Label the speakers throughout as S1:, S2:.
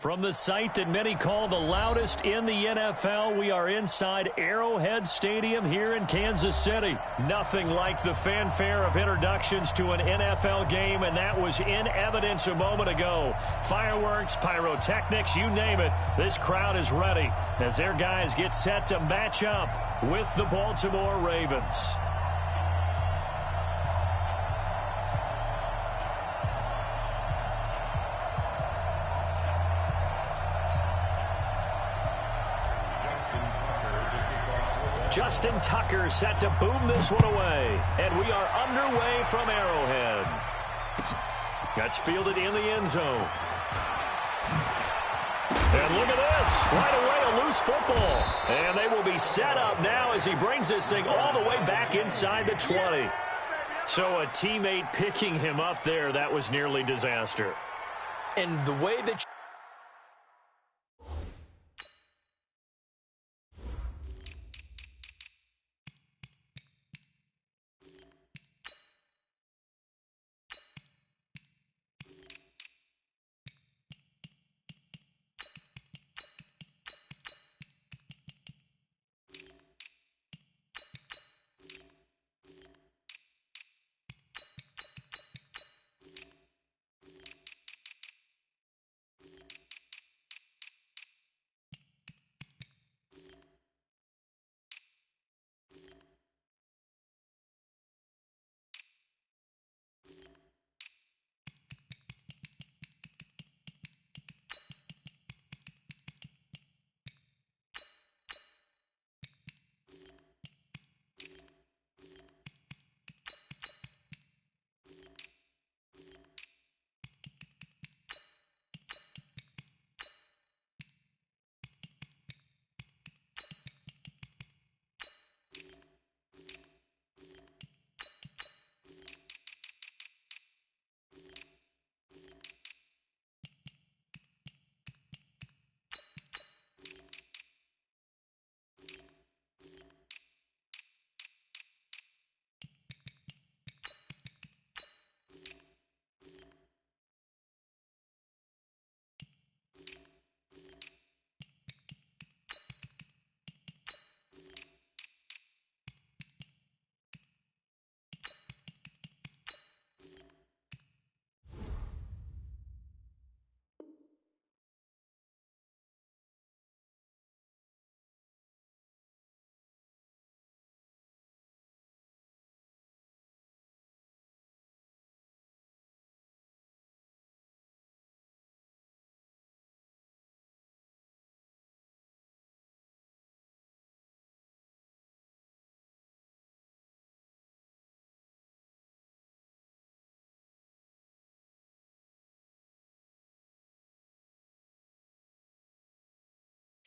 S1: From the site that many call the loudest in the NFL, we are inside Arrowhead Stadium here in Kansas City. Nothing like the fanfare of introductions to an NFL game, and that was in evidence a moment ago. Fireworks, pyrotechnics, you name it. This crowd is ready as their guys get set to match up with the Baltimore Ravens. Justin Tucker set to boom this one away. And we are underway from Arrowhead. That's fielded in the end zone. And look at this. Right away, a loose football. And they will be set up now as he brings this thing all the way back inside the 20. So a teammate picking him up there, that was nearly disaster.
S2: And the way that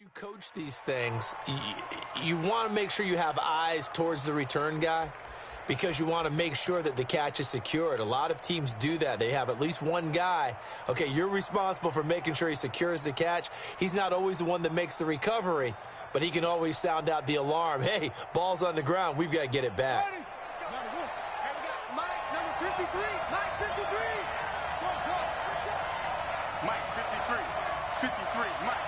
S2: you coach these things, you want to make sure you have eyes towards the return guy because you want to make sure that the catch is secured. A lot of teams do that. They have at least one guy. Okay, you're responsible for making sure he secures the catch. He's not always the one that makes the recovery, but he can always sound out the alarm. Hey, ball's on the ground. We've got to get it back.
S3: Hey, we got Mike, number 53. Mike, 53.
S4: Mike, 53. 53. Mike.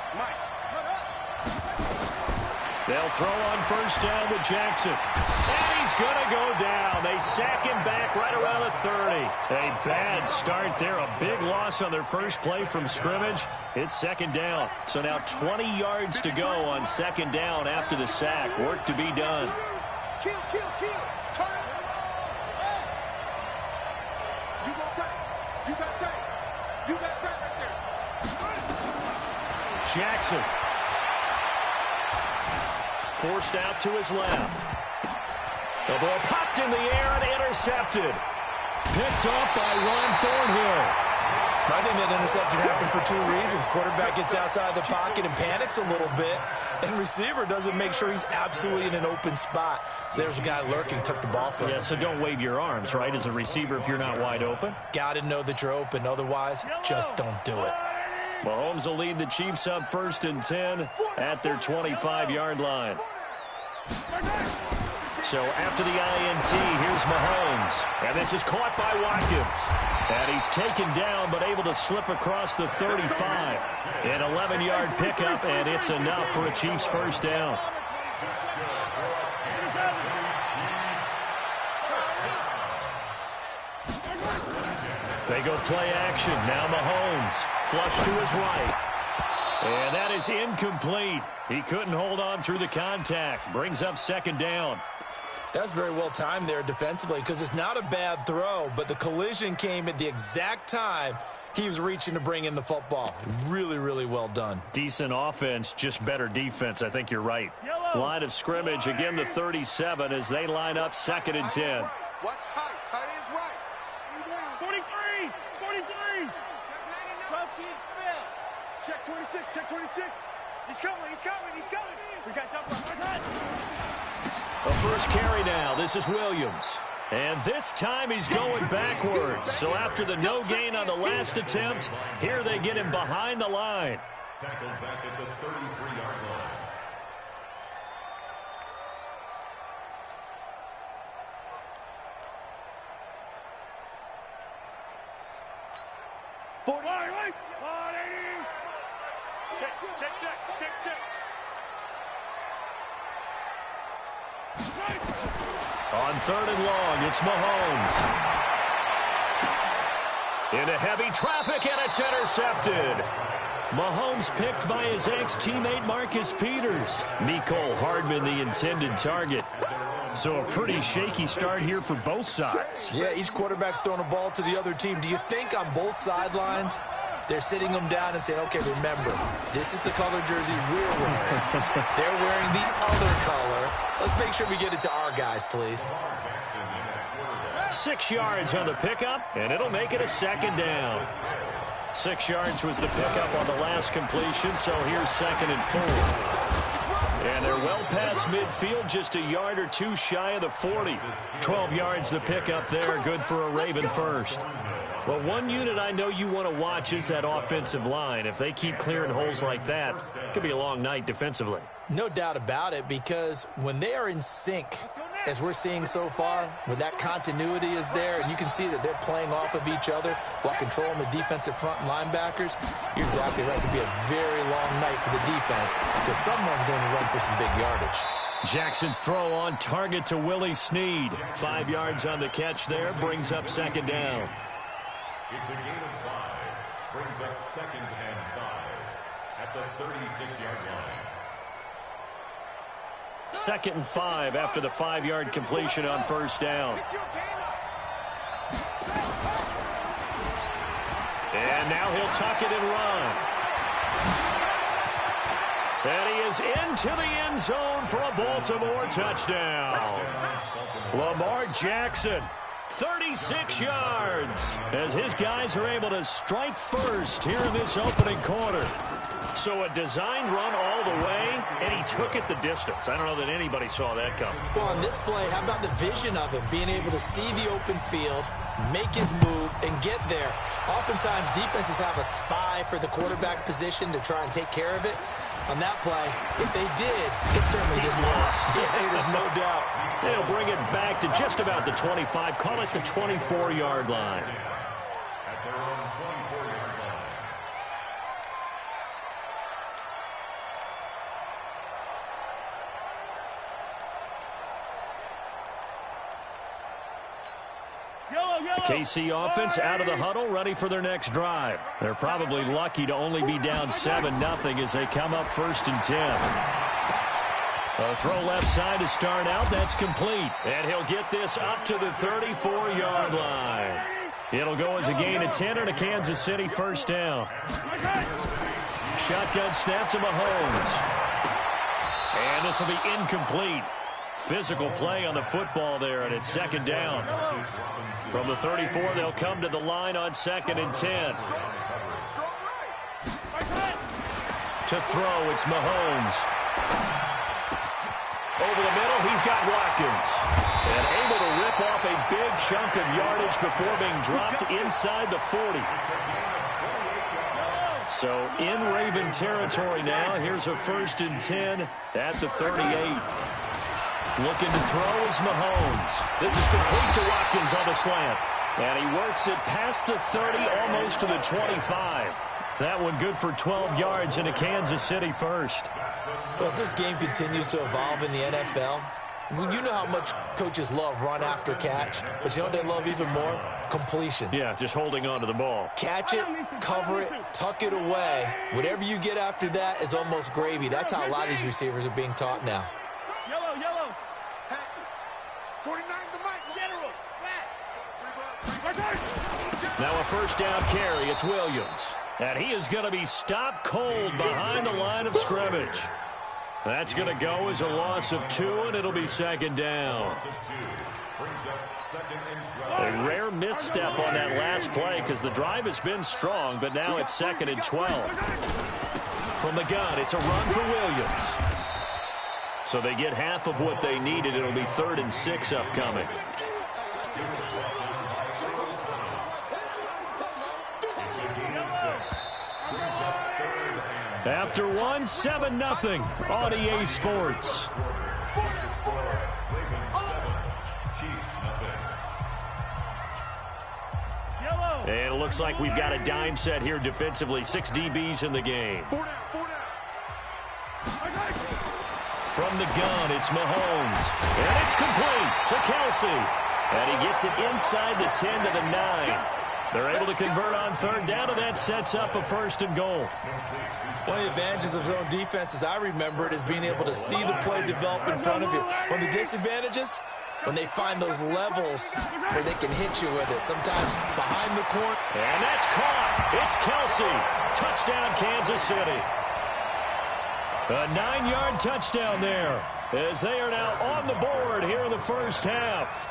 S1: They'll throw on first down with Jackson. And he's going to go down. They sack him back right around the 30. A bad start there. A big loss on their first play from scrimmage. It's second down. So now 20 yards to go on second down after the sack. Work to be done.
S3: Kill. Turn. You got time right there.
S1: Jackson. Forced out to his left. The ball popped in the air and intercepted. Picked off by Ron Thornhill.
S2: I think that interception happened for two reasons. Quarterback gets outside the pocket and panics a little bit, and receiver doesn't make sure he's absolutely in an open spot. So there's a guy lurking, took the ball from him.
S1: Yeah, so don't wave your arms, right, as a receiver if you're not wide open.
S2: Got to know that you're open. Otherwise, just don't do it.
S1: Mahomes will lead the Chiefs up 1st and 10 at their 25-yard line. So after the INT, here's Mahomes. And this is caught by Watkins. And he's taken down but able to slip across the 35. An 11-yard pickup, and it's enough for a Chiefs first down. They go play action. Now Mahomes. Flush to his right. And that is incomplete. He couldn't hold on through the contact. Brings up 2nd down.
S2: That's very well timed there defensively because it's not a bad throw, but the collision came at the exact time he was reaching to bring in the football. Really, really well done.
S1: Decent offense, just better defense. I think you're right. Line of scrimmage, again the 37 as they line up 2nd and 10.
S3: Watch tight. Tight is right.
S4: 43! 43!
S3: 12 teams fail.
S4: Check 26, check 26. He's coming, he's coming, he's coming. We got jump on.
S1: The first carry now. This is Williams. And this time he's going backwards. So after the no gain on the last attempt, here they get him behind the line.
S5: Tackled back at the 33-yard line.
S4: Check.
S1: On 3rd and long, it's Mahomes. Into heavy traffic, and it's intercepted. Mahomes picked by his ex-teammate Marcus Peters. Mecole Hardman, the intended target. So a pretty shaky start here for both sides.
S2: Yeah, each quarterback's throwing a ball to the other team. Do you think on both sidelines they're sitting them down and saying, okay, remember, this is the color jersey we're wearing. They're wearing the other color. Let's make sure we get it to our guys, please.
S1: 6 yards on the pickup, and it'll make it a 2nd down. 6 yards was the pickup on the last completion, so here's 2nd and 4. And they're well past midfield, just a yard or two shy of the 40. 12 yards the pickup there, good for a Raven first. Well, one unit I know you want to watch is that offensive line. If they keep clearing holes like that, it could be a long night defensively.
S2: No doubt about it, because when they are in sync, as we're seeing so far, when that continuity is there, and you can see that they're playing off of each other while controlling the defensive front linebackers, you're exactly right. It could be a very long night for the defense because someone's going to run for some big yardage.
S1: Jackson's throw on target to Willie Snead. 5 yards on the catch there, brings up 2nd down.
S5: It's a gain of 5. Brings up 2nd and 5 at the 36-yard line.
S1: 2nd and 5 after the 5-yard completion on 1st down. And now he'll tuck it and run. And he is into the end zone for a Baltimore touchdown. Lamar Jackson, 36 yards, as his guys are able to strike first here in this opening quarter. So a designed run all the way, and he took it the distance. I don't know that anybody saw that coming.
S2: Well, on this play, how about the vision of him, being able to see the open field, make his move, and get there. Oftentimes, defenses have a spy for the quarterback position to try and take care of it. On that play, if they did, it certainly
S1: He's
S2: didn't
S1: lost.
S2: Yeah, there's no doubt.
S1: They'll bring it back to just about the 25. Call it the 24-yard line.
S5: At their own 24-yard line.
S1: KC offense out of the huddle, ready for their next drive. They're probably lucky to only be down 7-0 as they come up 1st and 10. A throw left side to start out. That's complete. And he'll get this up to the 34-yard line. It'll go as a gain of 10 and a Kansas City first down. Shotgun snap to Mahomes. And this will be incomplete. Physical play on the football there, and it's second down. From the 34, they'll come to the line on 2nd and 10. To throw, it's Mahomes. Over the middle, he's got Watkins. And able to rip off a big chunk of yardage before being dropped inside the 40. So in Raven territory now. Here's a 1st and 10 at the 38. Looking to throw is Mahomes. This is complete to Watkins on the slant. And he works it past the 30, almost to the 25. That one good for 12 yards into Kansas City first.
S2: Well, as this game continues to evolve in the NFL, you know how much coaches love run after catch, but you know what they love even more? Completion.
S1: Yeah, just holding on to the ball.
S2: Catch it, cover it, tuck it away. Whatever you get after that is almost gravy. That's how a lot of these receivers are being taught now.
S4: Yellow, yellow.
S3: 49 to Mike, General. Flash.
S1: Now a 1st down carry. It's Williams. And he is going to be stopped cold behind the line of scrimmage. That's going to go as a loss of 2, and it'll be 2nd down. A rare misstep on that last play because the drive has been strong, but now it's 2nd and 12. From the gun, it's a run for Williams. So they get half of what they needed. It'll be 3rd and 6 upcoming. After 1, 7-0 on EA Sports. And it looks like we've got a dime set here defensively. 6 DBs in the game. From the gun, it's Mahomes. And it's complete to Kelsey. And he gets it inside the 10 to the 9. They're able to convert on 3rd down, and that sets up a 1st and goal.
S2: One of the advantages of zone defense, as I remember it, is being able to see the play develop in front of you. One of the disadvantages, when they find those levels where they can hit you with it, sometimes behind the corner.
S1: And that's caught. It's Kelsey. Touchdown, Kansas City. A 9-yard touchdown there, as they are now on the board here in the 1st half.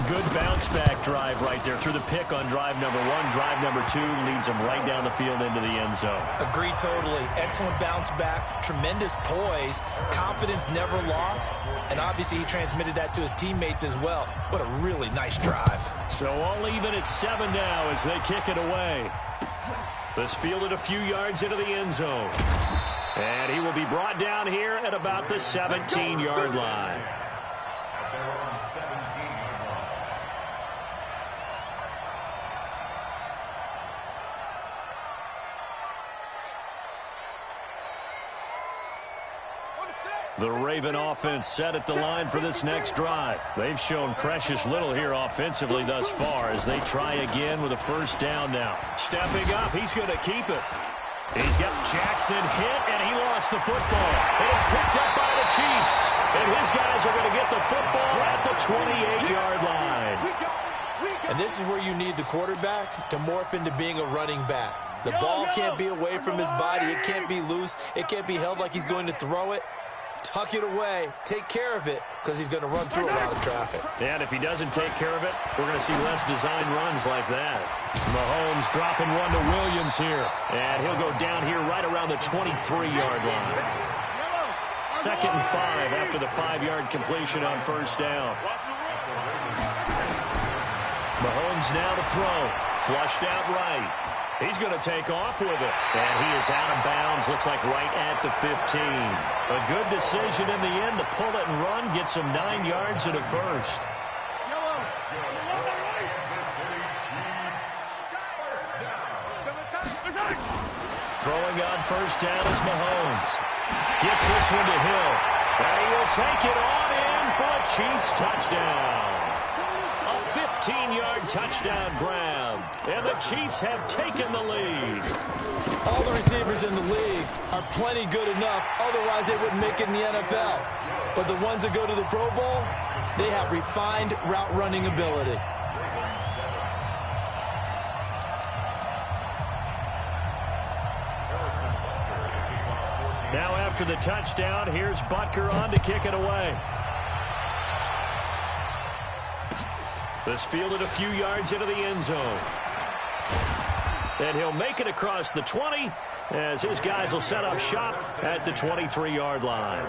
S1: Good bounce-back drive right there through the pick on drive number 1. Drive number 2 leads them right down the field into the end zone.
S2: Agree totally. Excellent bounce back, tremendous poise, confidence never lost, and obviously he transmitted that to his teammates as well. What a really nice drive.
S1: So all even at 7 now as they kick it away. This fielded a few yards into the end zone. And he will be brought down here at about the 17-yard line. The Raven offense set at the line for this next drive. They've shown precious little here offensively thus far as they try again with a 1st down now. Stepping up, he's going to keep it. He's got Jackson hit, and he lost the football. And it's picked up by the Chiefs. And his guys are going to get the football at the 28-yard line.
S2: And this is where you need the quarterback to morph into being a running back. The ball can't be away from his body. It can't be loose. It can't be held like he's going to throw it. Tuck it away, take care of it, because he's going to run through a lot of traffic.
S1: And if he doesn't take care of it, we're going to see less design runs like that. Mahomes dropping one to Williams here. And he'll go down here right around the 23-yard line. 2nd and 5 after the 5-yard completion on 1st down. Mahomes now to throw. Flushed out right. He's going to take off with it. And he is out of bounds, looks like right at the 15. A good decision in the end to pull it and run, gets him 9 yards and a 1st. Throwing on 1st down is Mahomes. Gets this one to Hill. And he will take it on in for a Chiefs touchdown. A 15-yard touchdown grab. And the Chiefs have taken the lead.
S2: All the receivers in the league are plenty good enough. Otherwise, they wouldn't make it in the NFL. But the ones that go to the Pro Bowl, they have refined route running ability.
S1: Now after the touchdown, here's Butker on to kick it away. This fielded a few yards into the end zone. And he'll make it across the 20 as his guys will set up shop at the 23-yard line.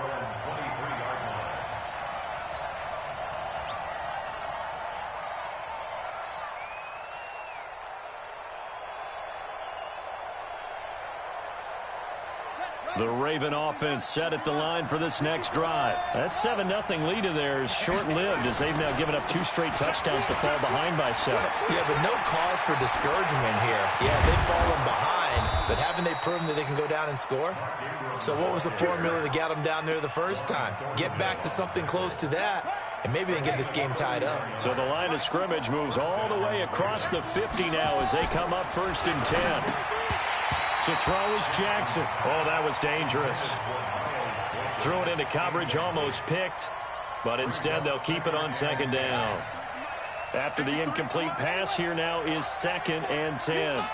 S1: The Raven offense set at the line for this next drive. That 7-0 lead of theirs short-lived as they've now given up 2 straight touchdowns to fall behind by 7.
S2: Yeah, but no cause for discouragement here. Yeah, they've fallen behind, but haven't they proven that they can go down and score? So what was the formula that got them down there the first time? Get back to something close to that, and maybe they can get this game tied up.
S1: So the line of scrimmage moves all the way across the 50 now as they come up 1st and 10. To throw is Jackson. Oh, that was dangerous. Threw it into coverage, almost picked, but instead they'll keep it on 2nd down. After the incomplete pass, here now is 2nd and 10.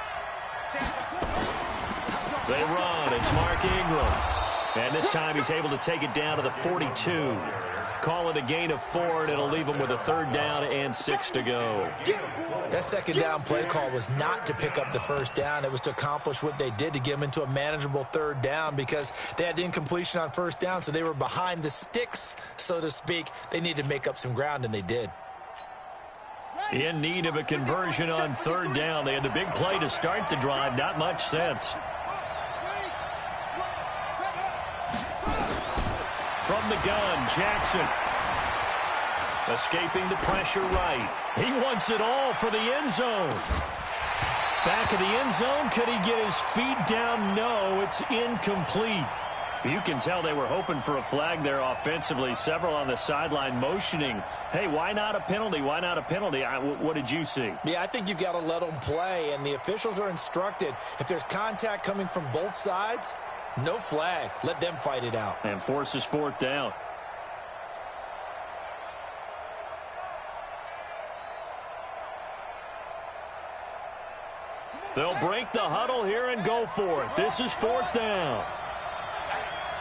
S1: They run. It's Mark Ingram. And this time he's able to take it down to the 42. Call it a gain of 4, and it'll leave them with a 3rd down and 6 to go.
S2: That 2nd down play call was not to pick up the 1st down. It was to accomplish what they did, to get them into a manageable 3rd down, because they had incompletion on 1st down, so they were behind the sticks, so to speak. They needed to make up some ground, and they did.
S1: In need of a conversion on 3rd down. They had the big play to start the drive. Not much sense. From the gun, Jackson. Escaping the pressure right. He wants it all for the end zone. Back of the end zone. Could he get his feet down? No, it's incomplete. You can tell they were hoping for a flag there offensively. Several on the sideline motioning, hey, why not a penalty? Why not a penalty? What did you see?
S2: Yeah, I think you've got to let them play, and the officials are instructed. If there's contact coming from both sides, no flag. Let them fight it out.
S1: And forces 4th down. They'll break the huddle here and go for it. This is 4th down.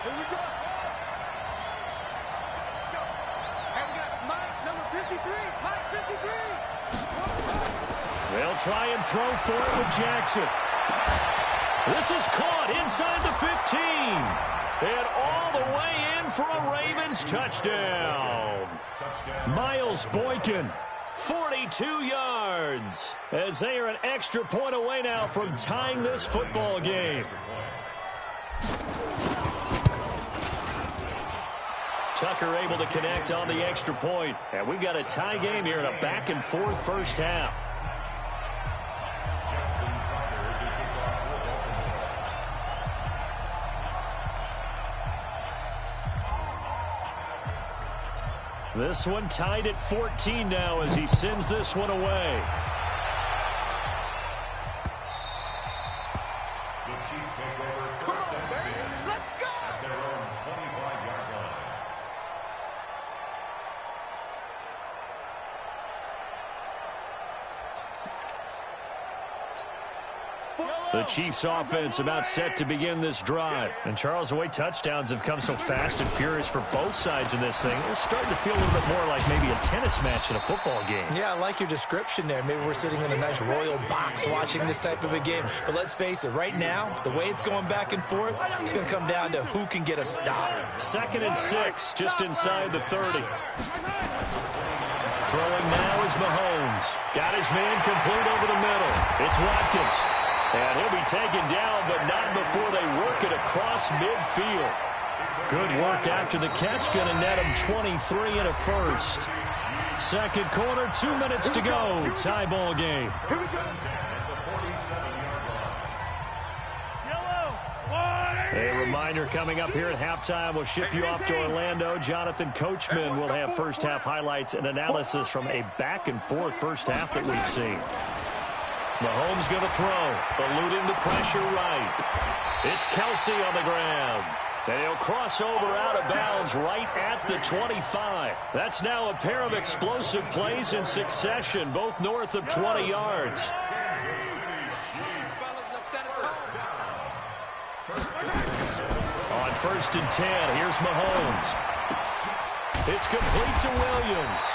S3: Here we go. Let's go. And we got Mike, number 53. Mike, 53.
S1: They'll try and throw for it with Jackson. This is caught inside the 15. And all the way in for a Ravens touchdown. Miles Boykin, 42 yards, as they are an extra point away now from tying this football game. Tucker able to connect on the extra point. And we've got a tie game here in a back-and-forth first half. This one tied at 14 now as he sends this one away.
S5: The Chiefs take over 1st and 6 at their own 25-yard line.
S1: The Chiefs offense about set to begin this drive. And Charles, the way touchdowns have come so fast and furious for both sides in this thing, it's starting to feel a little bit more like maybe a tennis match in a football game.
S2: Yeah, I like your description there. Maybe we're sitting in a nice royal box watching this type of a game. But let's face it, right now, the way it's going back and forth, it's going to come down to who can get a stop.
S1: 2nd and 6, just inside the 30. Throwing now is Mahomes. Got his man complete over the middle. It's Watkins. And he'll be taken down, but not before they work it across midfield. Good work after the catch. Going to net him 23 and a first. 2nd quarter, 2 minutes to go. Tie ball game. A reminder coming up here at halftime. We'll ship you off to Orlando. Jonathan Coachman will have first half highlights and analysis from a back-and-forth first half that we've seen. Mahomes going to throw, eluding the pressure right. It's Kelsey on the ground. And he'll cross over out of bounds right at the 25. That's now a pair of explosive plays in succession, both north of 20 yards. On 1st and 10, here's Mahomes. It's complete to Williams.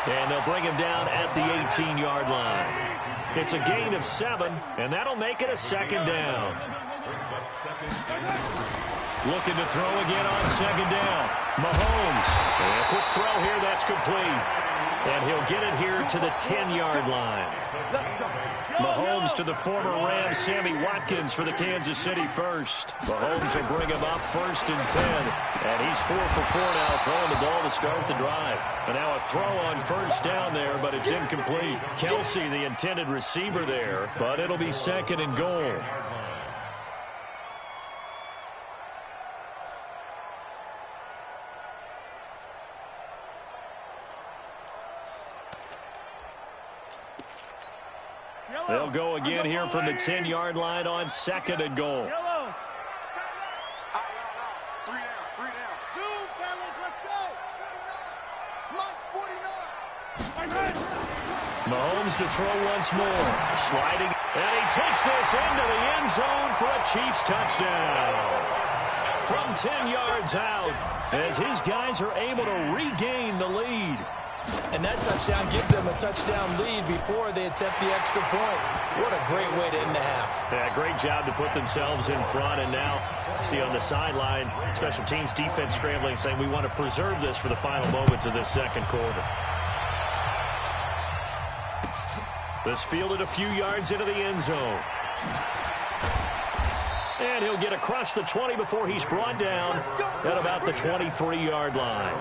S1: And they'll bring him down at the 18-yard line. It's a gain of 7, and that'll make it a second down. Looking to throw again on second down. Mahomes. And a quick throw here. That's complete. And he'll get it here to the 10-yard line. Mahomes to the former Rams, Sammy Watkins for the Kansas City first. Mahomes will bring him up 1st and 10. And he's 4 for 4 now, throwing the ball to start the drive. And now a throw on 1st down there, but it's incomplete. Kelsey, the intended receiver there, but it'll be 2nd and goal. They'll go again here from the 10-yard line on 2nd and goal.
S3: Three down. Zoom, fellas, let's go. March 49.
S1: Mahomes to throw once more. Sliding, and he takes this into the end zone for a Chiefs touchdown. From 10 yards out, as his guys are able to regain the lead.
S2: And that touchdown gives them a touchdown lead before they attempt the extra point. What a great way to end the half.
S1: Yeah, great job to put themselves in front. And now, see on the sideline, special teams defense scrambling, saying we want to preserve this for the final moments of this second quarter. This fielded a few yards into the end zone. And he'll get across the 20 before he's brought down at about the 23-yard line.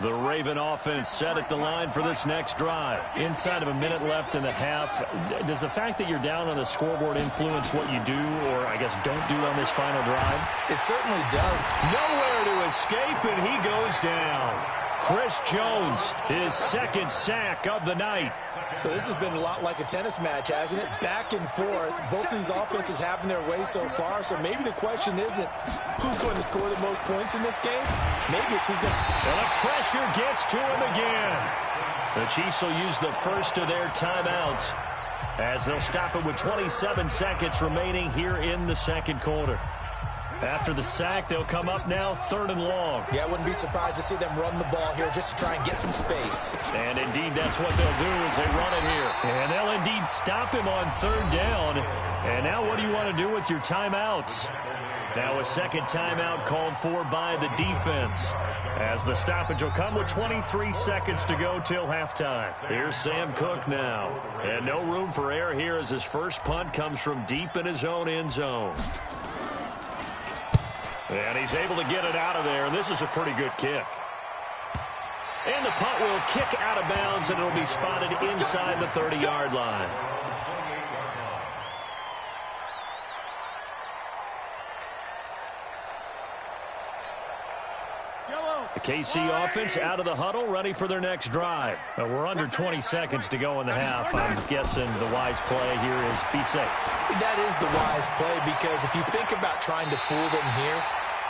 S1: The Raven offense set at the line for this next drive. Inside of a minute left in the half, does the fact that you're down on the scoreboard influence what you do or, I guess, don't do on this final drive?
S2: It certainly does.
S1: Nowhere to escape, and he goes down. Chris Jones, his 2nd sack of the night.
S2: So this has been a lot like a tennis match, hasn't it? Back and forth. Both of these offenses having their way so far. So maybe the question isn't who's going to score the most points in this game. Maybe it's who's going to...
S1: And the pressure gets to him again. The Chiefs will use the first of their timeouts as they'll stop it with 27 seconds remaining here in the second quarter. After the sack, they'll come up now 3rd and long.
S2: Yeah, I wouldn't be surprised to see them run the ball here just to try and get some space.
S1: And indeed, that's what they'll do as they run it here. And they'll indeed stop him on 3rd down. And now what do you want to do with your timeouts? Now a second timeout called for by the defense, as the stoppage will come with 23 seconds to go till halftime. Here's Sam Cook now. And no room for error here as his first punt comes from deep in his own end zone. And he's able to get it out of there, and this is a pretty good kick. And the punt will kick out of bounds, and it'll be spotted inside the 30-yard line. The KC offense out of the huddle, ready for their next drive. We're under 20 seconds to go in the half. I'm guessing the wise play here is be safe.
S2: That is the wise play, because if you think about trying to fool them here,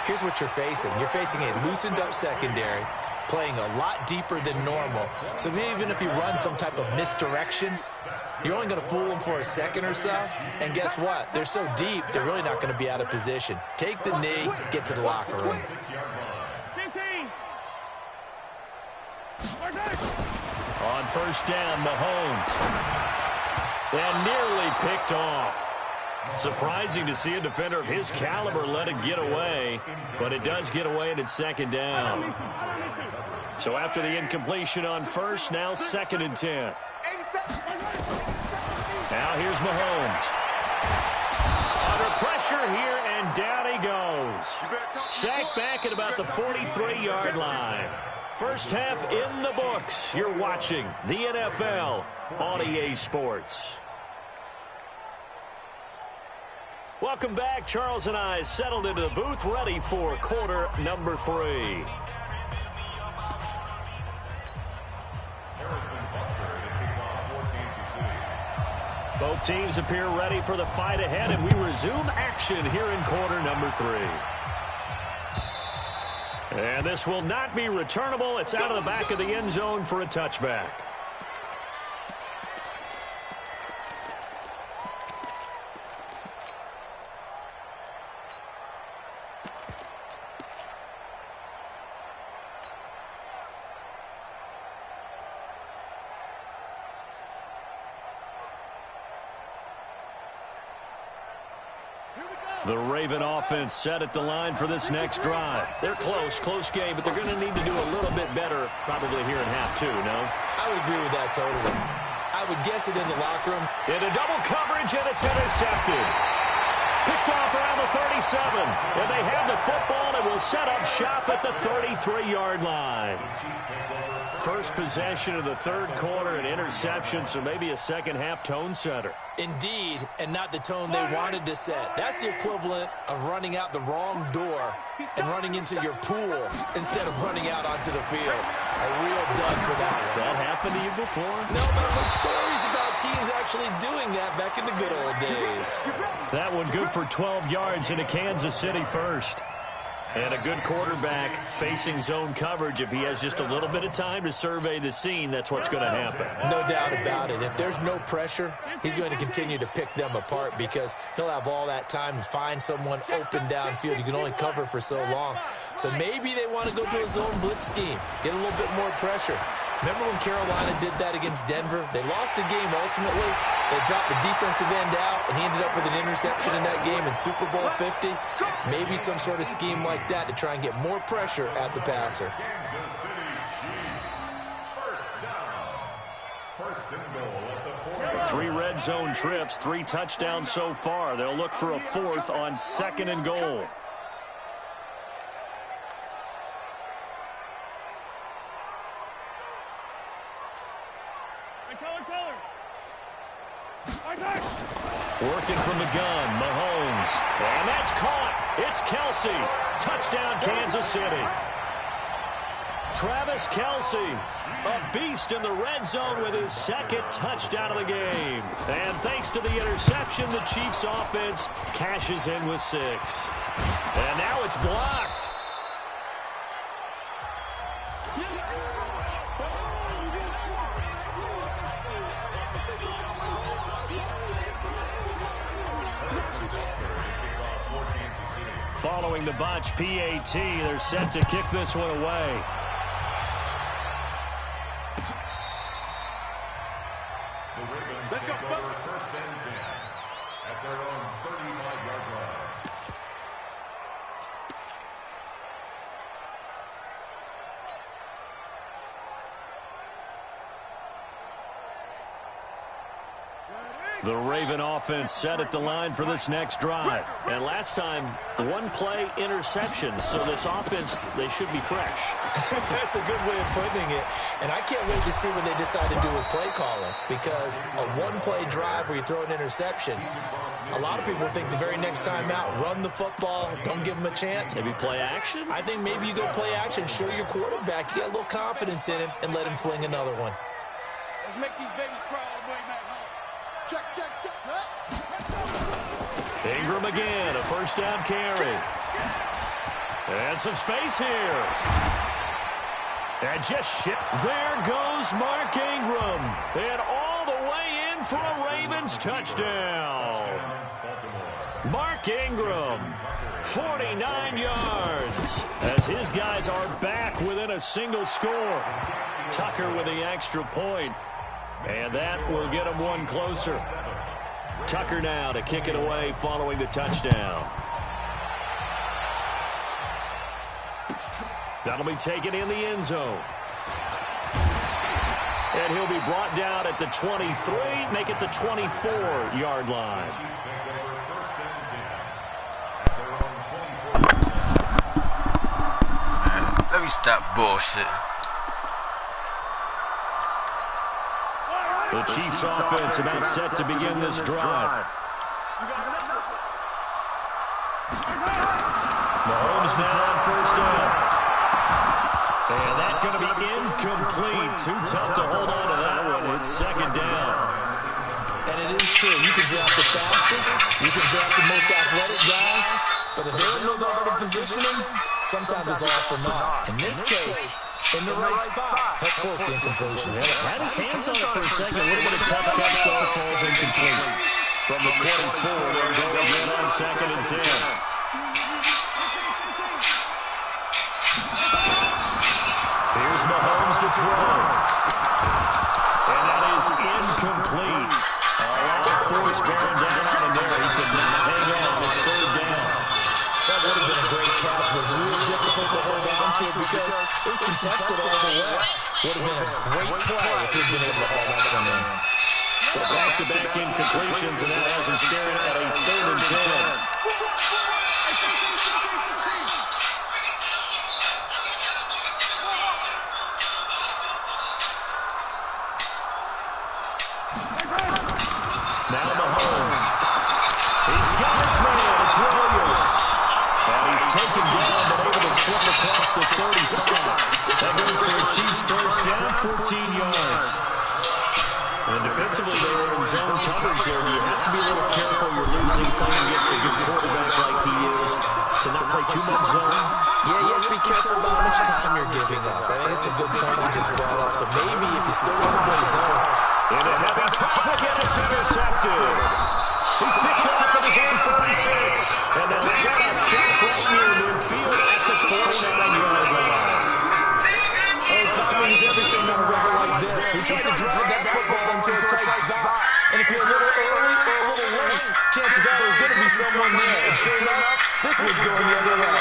S2: here's what you're facing. You're facing a loosened-up secondary, playing a lot deeper than normal. So even if you run some type of misdirection, you're only going to fool them for a second or so. And guess what? They're so deep, they're really not going to be out of position. Take the knee, get to the locker room.
S1: On 1st down, Mahomes. And nearly picked off. Surprising to see a defender of his caliber let it get away, but it does get away and it's 2nd down. So after the incompletion on 1st, now 2nd and 10. Now here's Mahomes. Under pressure here, and down he goes. Sacked back at about the 43-yard line. First half in the books. You're watching the NFL on EA Sports. Welcome back. Charles and I settled into the booth, ready for quarter number 3. Both teams appear ready for the fight ahead, and we resume action here in quarter number 3. And this will not be returnable. It's out of the back of the end zone for a touchback. The Raven offense set at the line for this next drive. They're close game, but they're going to need to do a little bit better probably here in half two, no?
S2: I would agree with that totally. I would guess it in the locker room.
S1: Into double coverage, and it's intercepted. Picked off around the 37. And they have the football and will set up shop at the 33-yard line. First possession of the third quarter, an interception, so maybe a second-half tone setter.
S2: Indeed, and not the tone they wanted to set. That's the equivalent of running out the wrong door and running into your pool instead of running out onto the field. A real dud for that.
S1: Has that happened to you before?
S2: No, but I've heard stories about teams actually doing that back in the good old days.
S1: That one good for 12 yards into Kansas City first. And a good quarterback facing zone coverage. If he has just a little bit of time to survey the scene, that's what's going to happen.
S2: No doubt about it. If there's no pressure, he's going to continue to pick them apart because he'll have all that time to find someone open downfield. You can only cover for so long. So maybe they want to go to a zone blitz scheme, get a little bit more pressure. Remember when Carolina did that against Denver? They lost the game ultimately. They dropped the defensive end out, and he ended up with an interception in that game in Super Bowl 50. Maybe some sort of scheme like that to try and get more pressure at the passer.
S5: Kansas City Chiefs. First and goal at the 40.
S1: 3 red zone trips, 3 touchdowns so far. They'll look for a 4th on 2nd and goal. Working from the gun, Mahomes. And that's caught. It's Kelsey. Touchdown, Kansas City. Travis Kelsey, a beast in the red zone with his 2nd touchdown of the game. And thanks to the interception, the Chiefs offense cashes in with 6. And now it's blocked. Following the botch PAT, they're set to kick this one away.
S5: The Ravens take over first and 10 at their own 35-yard line.
S1: The Raven offense set at the line for this next drive. And last time, 1-play interception. So this offense, they should be fresh.
S2: That's a good way of putting it. And I can't wait to see what they decide to do with play calling. Because a 1-play drive where you throw an interception, a lot of people think the very next time out, run the football, don't give them a chance.
S1: Maybe play action?
S2: I think maybe you go play action, show your quarterback, you got a little confidence in him, and let him fling another one.
S3: Let's make these babies cry all the way back home. Check.
S1: Ingram again, a first down carry. And some space here. And just shit. There goes Mark Ingram. And all the way in for a Ravens touchdown. Mark Ingram, 49 yards. As his guys are back within a single score. Tucker with the extra point. And that will get him one closer. Tucker now to kick it away following the touchdown. That'll be taken in the end zone. And he'll be brought down at the 23, make it the 24-yard line.
S6: Let me stop bullshit.
S1: The Chiefs offense about set to begin this drive. Mahomes now on first down. And that's going to be incomplete. Too tough to hold on to that one. It's 2nd down.
S2: And it is true. You can draft the fastest. You can draft the most athletic guys. But if they don't know how to position them, sometimes it's all for naught. In this case, in the right spot. Of course, the incompletion.
S1: Had his hands on it for a second. A little bit of tough touch, though, falls incomplete. From the 24, they'll go again on 2nd and 10. Here's Mahomes to throw. And that is incomplete. A lot of force bearing down on him there. He could not hang on. It's 3rd
S2: because it was contested all the way. Would have been a great play if he'd been able to haul that one in.
S1: So back-to-back incompletions, and that has him staring at a 3rd and 10. Now Mahomes. He's got his man. It's Williams. And he's taken down, but able to slip across the 35. That goes for a Chiefs first down, 14 yards. And defensively, they were in zone coverage there. You have to be a little careful. You're losing playing against a good quarterback like he is to not play too much zone.
S2: Yeah, you have to be careful about how much time you're giving up. I think it's a good point you just brought up. So maybe if you still want to play zone.
S1: Into heavy traffic, and it's intercepted. He's picked off at his own 46. And they'll set up shop right near midfield at the 49-yard line.
S2: Oh, timing is everything on a route like this. He tried to drive that football into a tight spot. And if you're a little early or a little late, chances are there's going to be someone there. And sure enough, this one's going the other way.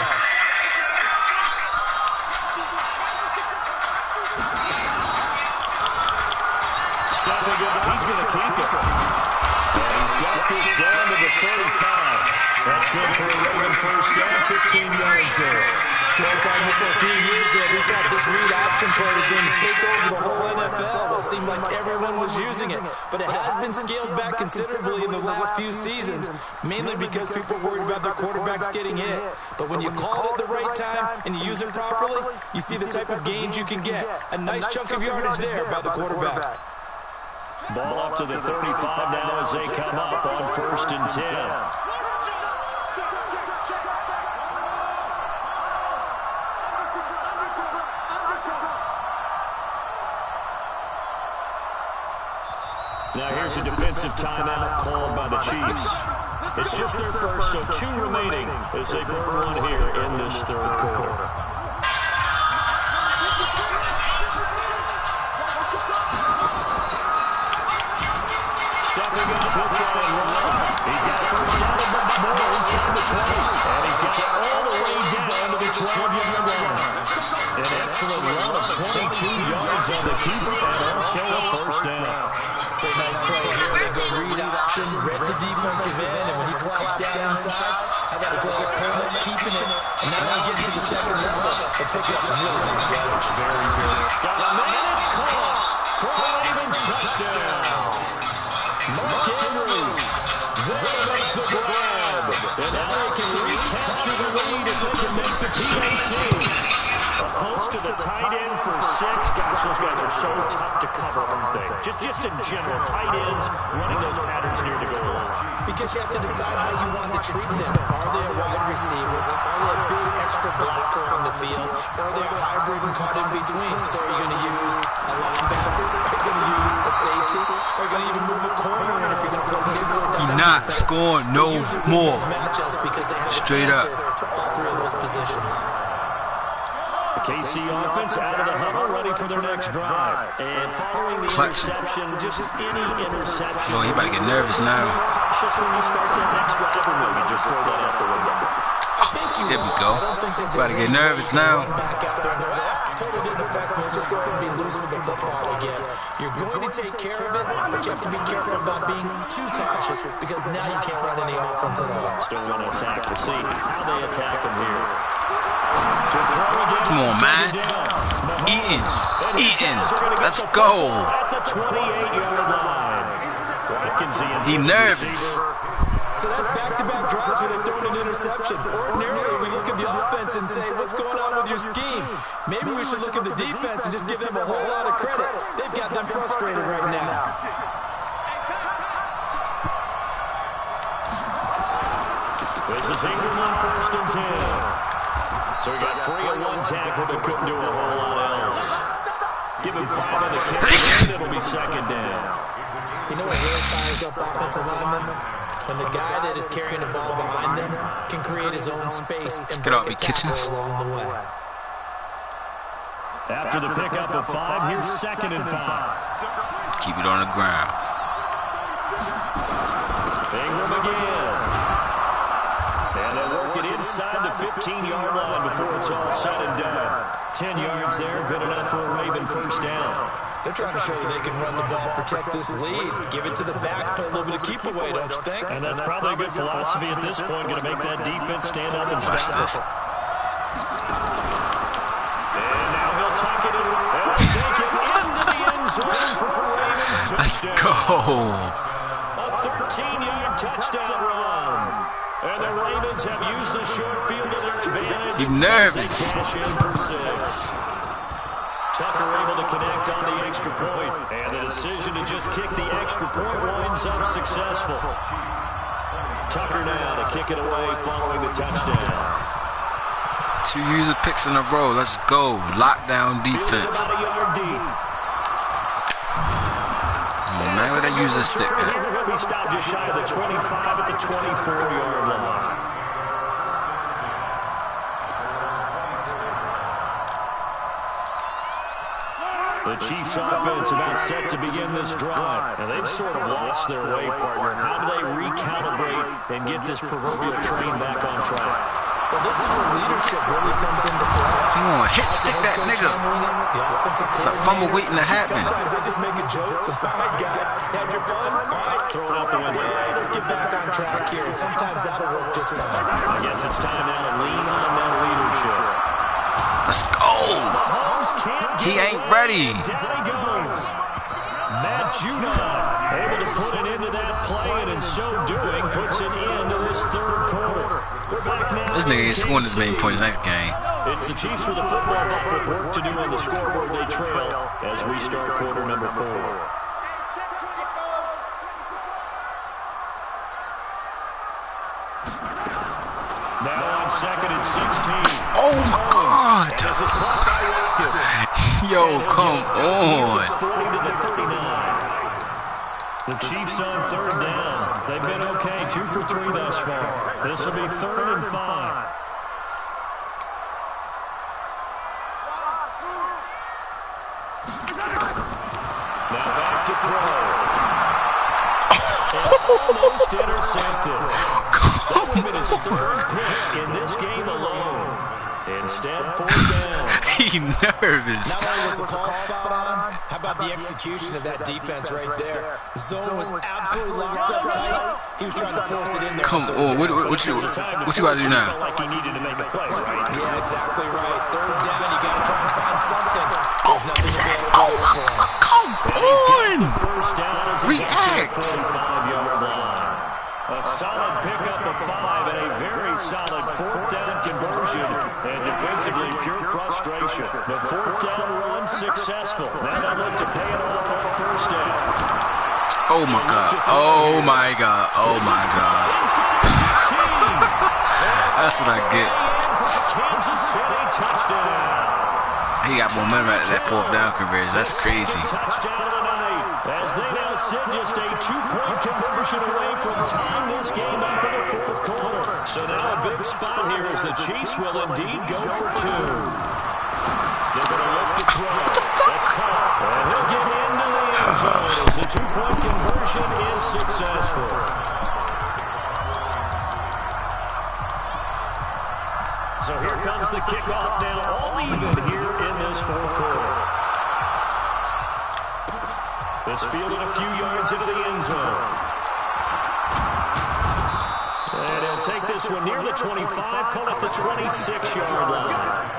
S1: Stepping up, he's going to keep it. And he's got this down to the 35. That's good for a Raven first down, 15 yards there.
S2: Well, for a few years there, we thought this read option play was going to take over the whole NFL. It seemed like everyone was using it, but it has been scaled back considerably in the last few seasons, mainly because people are worried about their quarterbacks getting hit. But when you call it at the right time and you use it properly, you see the type of gains you can get. A nice chunk of yardage there by the quarterback.
S1: Ball up to the 35 now as they come up on 1st and 10. Now here's a defensive timeout called by the Chiefs. It's just their first, so 2 remaining as they burn one here in this 3rd quarter. Stepping up, he'll try and run. He's got first down and more inside the 20. And he's got it all the way down to the 12-yard line. An excellent run of 22 yards on the keeper and also a first down.
S2: Very nice play here. They go read option, read the defensive end, and when he collapsed down inside, I got to go with Coleman keeping it. And now they get to the 2nd level. They'll pick up some really nice yardage.
S1: Very good. Got a man, it's caught for a Ravens touchdown. Mark Andrews there makes the grab. And now they can recapture the lead if they can make the PAT. A post to the tight end for 6. Gosh, those guys are so tough to cover, aren't they? Just in general, tight ends running those patterns near the goal line.
S2: Because you have to decide how you want to treat them. Are they a wide receiver? Are they a big extra blocker on the field? Or are they a hybrid and caught in between? So are you going to use a linebacker? Are you going to use a safety? Or are you going to even move a corner? And if you're going to put nickel down,
S6: He not scoring no more.
S2: Straight up. For all 3 of those positions.
S1: The KC offense out of the huddle, ready for their next drive. And following the interception, just any interception.
S6: Yo, he about to get nervous now.
S1: Cautious when you start that next drive, or maybe just throw that out the window.
S6: Here we go. About to get nervous now.
S2: Totally didn't affect me. Just go ahead and be loose with the football again. You're going to take care of it, but you have to be careful about being too cautious because now you can't run any offense at all.
S1: Still want to attack. We'll see how they attack him here.
S6: Come on, man. Eating. Let's go.
S1: At the 28-yard line.
S6: He nervous.
S2: So that's back-to-back drives where they've thrown an interception. Ordinarily, we look at the offense and say, what's going on with your scheme? Maybe we should look at the defense and just give them a whole lot of credit. They've got them frustrated right now.
S1: This is Ingram on 1st and 10. So we got 3 on 1 tackle, but couldn't do a whole lot else. Give him 5 on the carry, and it'll be 2nd down.
S2: You know what really fires up offensive linemen? When the guy that is carrying the ball behind them can create his own space and break a tackle along the way.
S1: After the pickup of 5, here's 2nd and 5.
S6: Keep it on the ground.
S1: Ingram again. And they'll work it inside the 15-yard line before it's all said and done. 10 yards there, good enough for a Raven first down.
S2: They're trying to show you they can run the ball, protect this lead, give it to the backs, play a little bit of keep away, don't you think?
S1: And that's probably a good philosophy at this point, going to make that defense stand up and stop it. And now he'll tuck it in and take it into the end zone for a Ravens touchdown.
S6: Let's go.
S1: A 13-yard touchdown run. And the Ravens have used the short field to their advantage.
S6: He's nervous.
S1: Cash in for 6. Tucker able to connect on the extra point. And the decision to just kick the extra point winds up successful. Tucker now to kick it away following the touchdown.
S6: 2 user picks in a row. Let's go. Lockdown defense.
S1: About a yard deep.
S6: Oh, man, where they use this stick at?
S1: We're going to be stopped just shy of the 25 at the 24-yard line. The Chiefs' offense about set to begin this drive. And they've sort of lost their way, partner. How do they recalibrate and get this proverbial train back on track?
S2: Well, this is where leadership really comes into play.
S6: Come on, hit stick that nigga. It's a fumble waiting to happen.
S2: Sometimes they just make a joke. All right, guys, had your fun? All right,
S1: Throw it out the window.
S2: yeah, let's get back on track here. And sometimes that'll work just fine.
S1: I guess it's time now to lean on that leadership.
S6: Let's go. He ain't ready.
S1: Down he goes. Matt Judon able to put it into that play, and in so doing, puts it into this third quarter. We're back now.
S6: This nigga ain't scoring as many points next game.
S1: It's the Chiefs with the football back with work to do on the scoreboard. They trail as we start quarter number 4. Now on second and 16.
S6: Oh my God.
S1: This is caught by Watkins.
S6: Yo, come on.
S1: 40 to the 39. The Chiefs on third down. They've been okay, 2 for 3 thus far. This will be 3rd and 5. Now back to throw. And almost intercepted. That would have been his 3rd pick in this game alone. Instead, 4th down.
S6: He nervous.
S2: Not only was the call spot on, how about the execution of that defense right there? The zone was absolutely locked up tight. He was trying to force it in there.
S6: Come on, what you gotta do now?
S1: Like he needed to make a play, right?
S2: Yeah, exactly right. 3rd down, you got to try and find something.
S6: Oh, come on.
S1: First down as he's
S6: React.
S1: at the 45-yard line. A solid pickup of 5 and a very solid 4th down conversion. And defensively, pure frustration. The 4th down run successful. Now they look to pay it off on 1st down.
S6: Oh my God. Oh my God. Oh my God. That's what I get.
S1: Kansas City touchdown.
S6: He got momentum at that 4th down conversion. That's crazy.
S1: Touchdown of the night as they now sit just a 2-point conversion away from tying this game up in the 4th quarter. So now a big spot here as the Chiefs will indeed go for 2. They're going to look to throw. That's caught. And he'll get into the end zone as the 2-point conversion is successful. So here comes the kickoff now, all even here in this 4th quarter. This fielded a few yards into the end zone. And he'll take this one near the 25, call it the 26-yard line.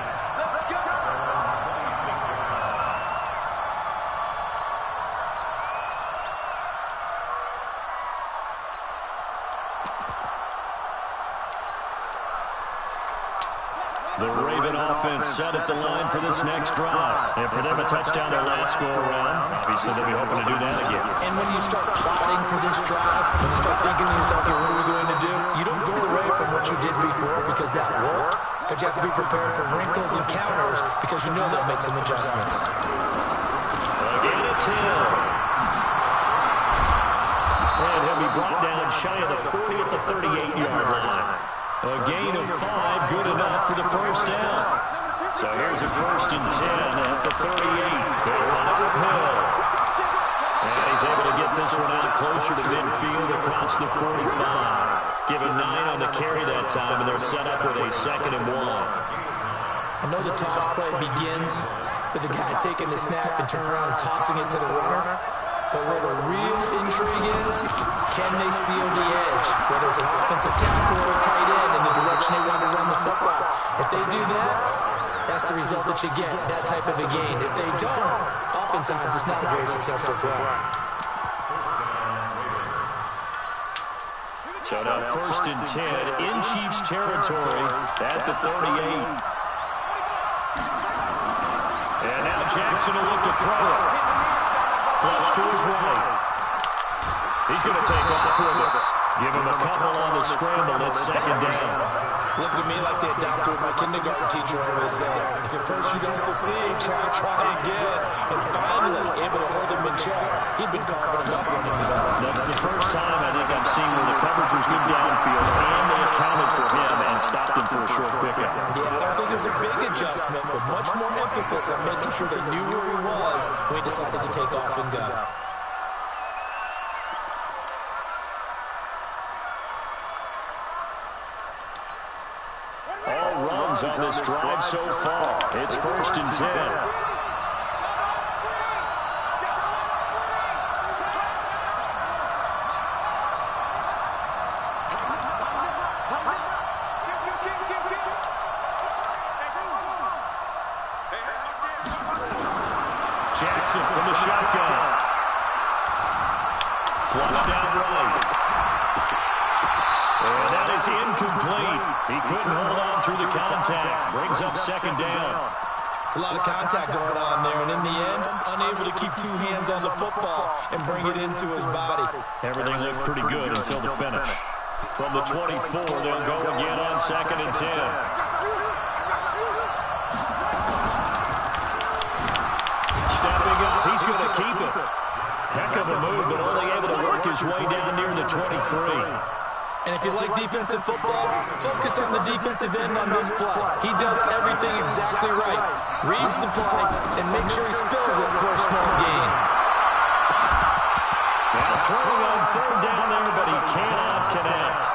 S1: The Raven offense set at the line for this next drive. And for them, a touchdown their last go-around. Obviously, they'll be hoping to do that again.
S2: And when you start plotting for this drive, when you start thinking to yourself, okay, what are we going to do? You don't go away from what you did before because that worked, but you have to be prepared for wrinkles and counters because you know they'll make some adjustments.
S1: Again, it's Hill. And he'll be brought down shy of the 40 at the 38-yard line. A gain of 5, good enough for the first down. So here's a 1st and 10 at the 38. They'll run it with Hill. And he's able to get this one out closer to midfield across the 45. Given 9 on the carry that time, and they're set up with a 2nd and 1.
S2: I know the toss play begins with the guy taking the snap and turning around and tossing it to the runner. But where the real intrigue is, can they seal the edge? Whether it's an offensive tackle or a tight end in the direction they want to run the football. If they do that, that's the result that you get, that type of a gain. If they don't, oftentimes it's not a very successful play.
S1: So now 1st and 10 in Chiefs territory at the 38. And now Jackson will look to throw it. Flush to his right. He's going to take off with it. Give him a couple on the scramble. It's 2nd down.
S2: Looked to me like they adopted what my kindergarten teacher always said. If at first you don't succeed, try again. And finally, able to hold him in check. He'd been carving him up running the ball.
S1: That's the first time I think I've seen where the coverage was good downfield, and they accounted for him and stopped him for a short pickup.
S2: Yeah, I don't think it was a big adjustment, but much more emphasis on making sure they knew where he was when he decided to take off and go.
S1: On this drive so far. It's 1st and 10. Jackson from the shotgun. Flushed out right. And that is incomplete. He couldn't hold on through the contact. Brings up 2nd down.
S2: It's a lot of contact going on there, and in the end, unable to keep 2 hands on the football and bring it into his body.
S1: Everything looked pretty good until the finish. From the 24, they'll go again on 2nd and 10. Stepping up, he's going to keep it. Heck of a move, but only able to work his way down near the 23.
S2: And if you like defensive football, focus on the defensive end on this play. He does everything exactly right. Reads the play and makes sure he spills it for a small gain.
S1: Now throwing on 3rd down there, but he cannot connect.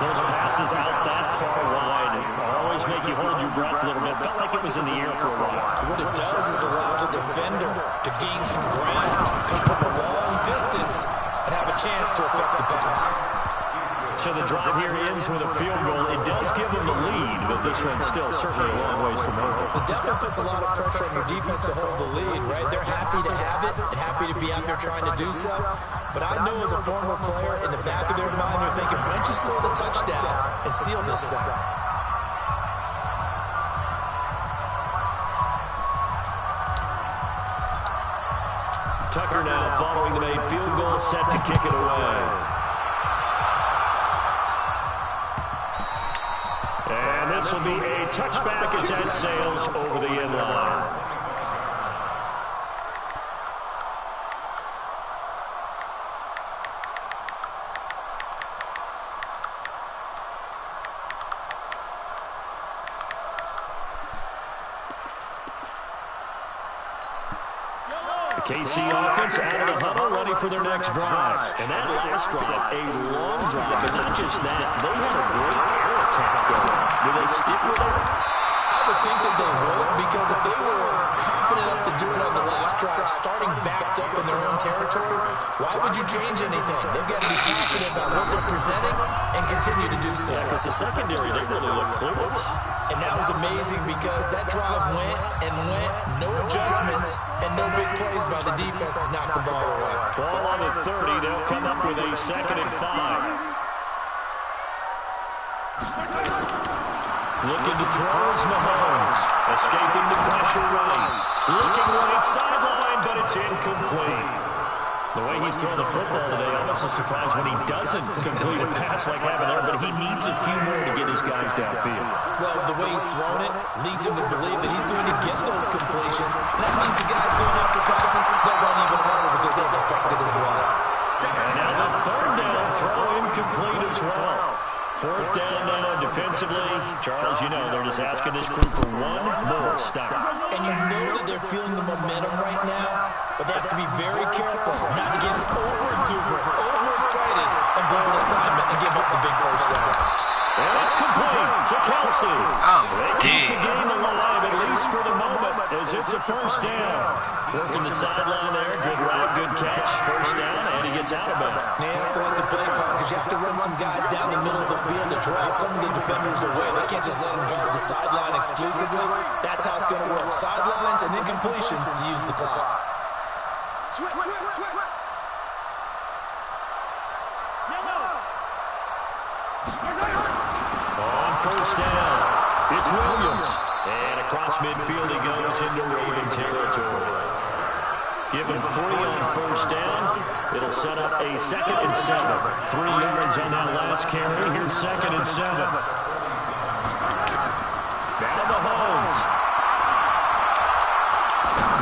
S1: Those passes out that far wide always make you hold your breath a little bit. Felt like it was in the air for a while.
S2: What it does is allows a defender to gain some ground, come from a long distance, and have a chance to affect the pass.
S1: So the drive here ends with a field goal. It does give them the lead, but this one's still certainly a long ways from over.
S2: It definitely puts a lot of pressure on your defense to hold the lead, right? They're happy to have it and happy to be out there trying to do so. But I know as a former player, in the back of their mind, they're thinking, why don't you score the touchdown and seal this thing?
S1: Tucker now following the made field goal, set to kick it away. And this will be a touchback as that sails over the end line. The KC offense out of the huddle, ready for their next drive. And that last drive, a long drive, but not just that. They had a great air attack going. Do they stick with it?
S2: I would think that they would, because if they were confident enough to do it on the last drive, starting backed up in their own territory, why would you change anything? They've got to be confident about what they're presenting and continue to do so.
S1: Yeah, because the secondary, they really look clueless.
S2: And that was amazing because that drive went and went, no adjustments, and no big plays by the defense to knock the ball away.
S1: Ball on the 30, they'll come up with a 2nd and 5. Looking to throw is Mahomes. Escaping the pressure right. Looking right sideline, but it's incomplete. The way he's throwing the football today, almost a surprise when he doesn't complete a pass like having there, but he needs a few more to get his guys downfield.
S2: Well, the way he's thrown it leads him to believe that he's going to get those completions. And that means the guys going after passes, they'll run even harder because they expect it as well.
S1: And now the 3rd down throw incomplete as well. 4th down now defensively. Charles, you know, they're just asking this crew for one more stop.
S2: And you know that they're feeling the momentum right now, but they have to be very careful not to get over-exuberant, overexcited, and blow an assignment and give up the big 1st down.
S1: And it's complete to Kelsey.
S6: Oh,
S1: they keep the game alive at for the moment as it's a first down. Working the sideline there. Good route, good catch. First down, and he gets out of it.
S2: You have to like the play call because you have to run some guys down the middle of the field to draw some of the defenders away. They can't just let them guard the sideline exclusively. That's how it's going to work. Sidelines and then completions to use the clock.
S1: On first down, it's Williams. And across midfield he goes into Raven territory. Give him 3 on first down. It'll set up a 2nd and 7. 3 yards on that last carry. Here's 2nd and 7. Now Mahomes.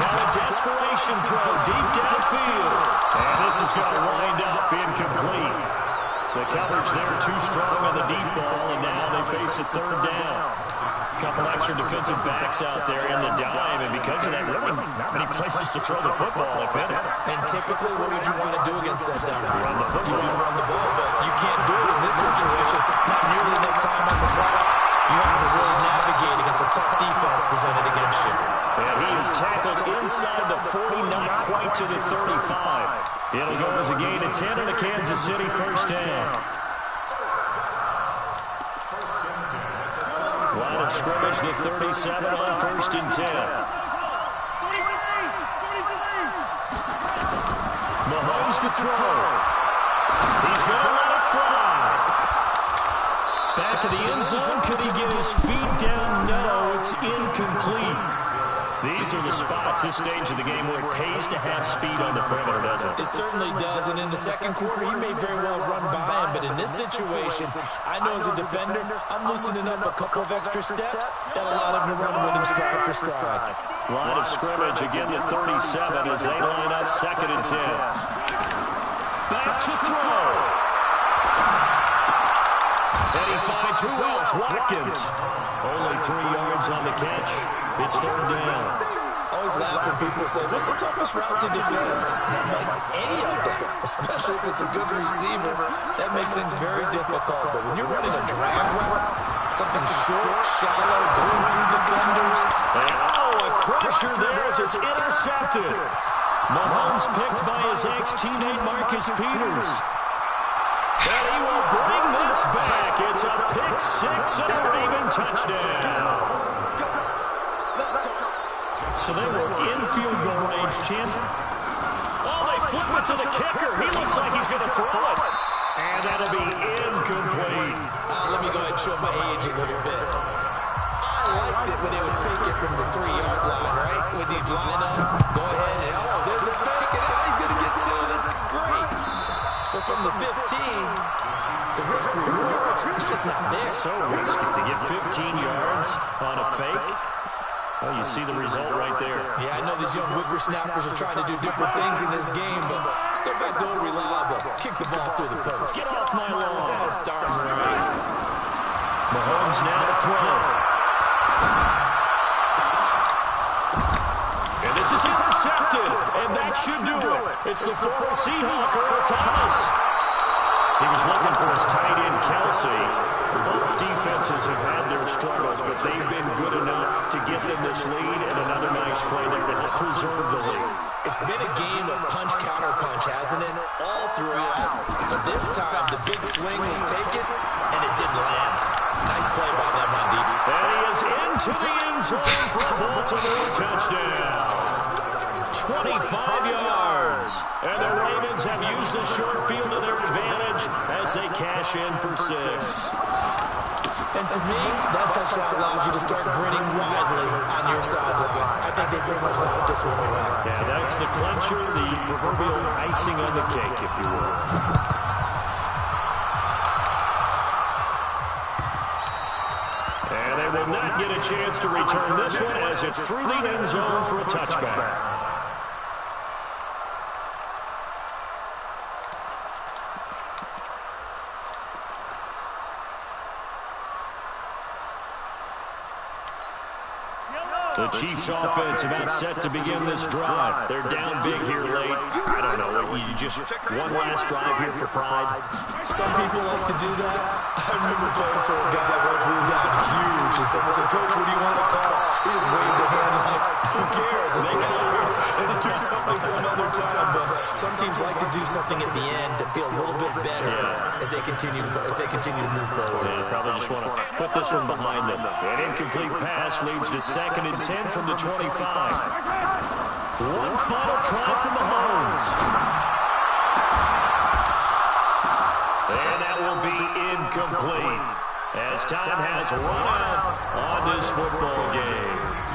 S1: Now a desperation throw deep downfield. And this is going to wind up incomplete. The coverage there too strong on the deep ball, and now they face a 3rd down. A couple extra defensive backs out there in the dime, and because of that, really not many places to throw the football, if any.
S2: And typically, what would you want to do against that dime?
S1: Run the football.
S2: You want to run the ball, but you can't do it in this situation. Not nearly enough time on the clock. You have to really navigate against a tough defense presented against you.
S1: And he is tackled inside the 40, not quite to the 35. It'll go as a gain of 10 and a Kansas City first down. Line of scrimmage, the 37 on 1st and 10. Mahomes to throw. He's going to let it fly. Back of the end zone. Could he get his feet down? No, it's incomplete. These are the spots, this stage of the game, where it pays to have speed on the perimeter, doesn't it?
S2: It certainly does, and in the second quarter, he may very well run by him, but in this situation, I know as a defender, I'm loosening up a couple of extra steps that allowed him to run with him stride for stride.
S1: Line of scrimmage, again the 37 as they line up 2nd and 10. Back to throw. And he finds who else? Watkins. Only 3 yards on the catch. It's 3rd down.
S2: Always laugh when people say, what's the toughest route to defend? Not like any of them, especially if it's a good receiver. That makes things very difficult. But when you're running a drag route, something short, shallow, going through defenders.
S1: And a crusher there as it's intercepted. Mahomes picked by his ex-teammate Marcus Peters. And he will bring this back. It's a pick 6 and a Raven touchdown. So they were in field goal range, Chin. Oh, they flip it to the kicker. He looks like he's going to throw it. And that'll be incomplete.
S2: Let me go ahead and show my age a little bit. I liked it when they would fake it from the 3-yard line, right? When they'd line up, go ahead and, there's a fake, and he's going to get 2. That's great. But from the 15, the risk reward is just not there.
S1: So risky to get 15 yards on a fake. Well, you see the result right there.
S2: Yeah, I know these young whippersnappers are trying to do different things in this game, but let's go back to old reliable. Kick the ball through the post.
S1: Get off my lawn.
S2: That's darn right.
S1: Mahomes now to throw. And this is intercepted, and that should do it. It's the former Seahawker, Thomas. He was looking for his tight end, Kelsey. Both defenses have had their struggles, but they've been good enough to get them this lead, and another nice play there to help preserve the lead.
S2: It's been a game of punch-counter-punch, hasn't it? All throughout. But this time, the big swing was taken, and it didn't land. Nice play by them on defense.
S1: And he is into the end zone for a Baltimore touchdown. 25 yards. And the Ravens have used the short field to their advantage as they cash in for 6.
S2: And to me, that touchdown allows you to start grinning widely on your sideline. I think they pretty much locked this one away.
S1: Yeah, that's the clincher, the proverbial icing on the cake, if you will. And they will not get a chance to return this one as it's through the end zone for a touchback. The Chiefs offense about set to begin this drive. They're down big here late. I don't know. You just one last drive here for pride.
S2: Some people like to do that. I remember playing for a guy that once we were down huge, and someone said, "Coach, what do you want to call?" He just waved a hand like, "Who cares? Let's get out here and do something some other time." But some teams like to do something at the end to feel a little bit better as they continue to move forward.
S1: Yeah, probably just want to put this one behind them. An incomplete pass leads to 2nd and 10 from the 25. One final try from Mahomes. And that will be incomplete as time has run out on this football game.